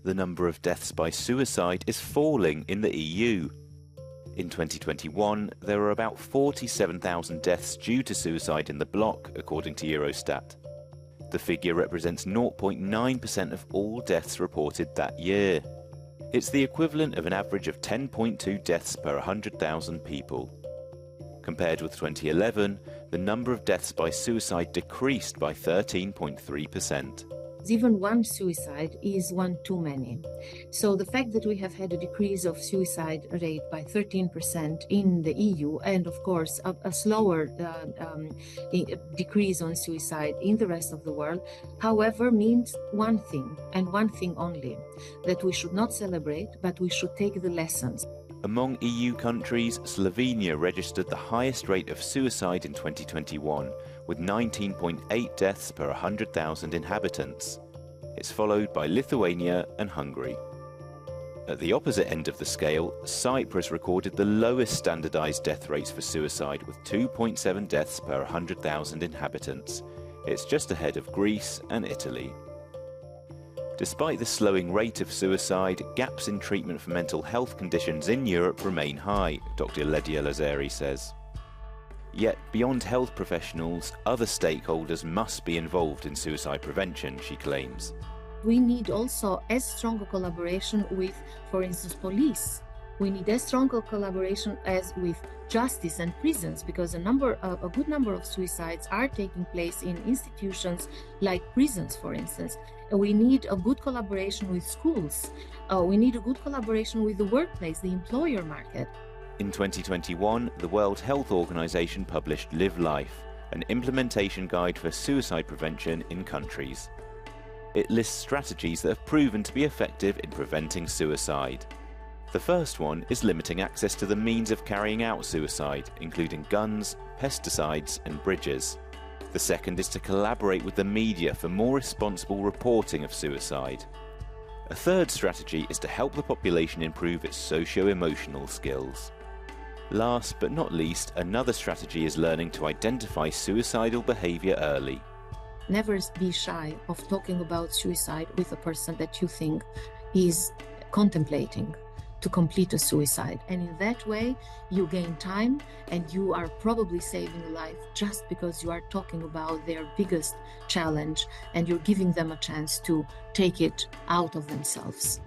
the number of deaths by suicide is falling in the EU. In 2021, there were about 47,000 deaths due to suicide in the bloc, according to Eurostat. The figure represents 0.9% of all deaths reported that year. It's the equivalent of an average of 10.2 deaths per 100,000 people. Compared with 2011, the number of deaths by suicide decreased by 13.3%. Even one suicide is one too many. So the fact that we have had a decrease of suicide rate by 13% in the EU, and of course a slower decrease on suicide in the rest of the world, however, means one thing and one thing only, that we should not celebrate, but we should take the lessons. Among EU countries, Slovenia registered the highest rate of suicide in 2021, with 19.8 deaths per 100,000 inhabitants. It's followed by Lithuania and Hungary. At the opposite end of the scale, Cyprus recorded the lowest standardised death rates for suicide, with 2.7 deaths per 100,000 inhabitants. It's just ahead of Greece and Italy. Despite the slowing rate of suicide, gaps in treatment for mental health conditions in Europe remain high, Dr. Ledia Lazari says. Yet, beyond health professionals, other stakeholders must be involved in suicide prevention, she claims. We need also as strong a collaboration with, for instance, police. We need as strong a collaboration as with justice and prisons, because a good number of suicides are taking place in institutions like prisons, for instance. We need a good collaboration with schools. We need a good collaboration with the workplace, the employer market. In 2021, the World Health Organization published Live Life, an implementation guide for suicide prevention in countries. It lists strategies that have proven to be effective in preventing suicide. The first one is limiting access to the means of carrying out suicide, including guns, pesticides, and bridges. The second is to collaborate with the media for more responsible reporting of suicide. A third strategy is to help the population improve its socio-emotional skills. Last but not least, another strategy is learning to identify suicidal behavior early. Never be shy of talking about suicide with a person that you think is contemplating to complete a suicide. And in that way, you gain time and you are probably saving a life just because you are talking about their biggest challenge and you're giving them a chance to take it out of themselves.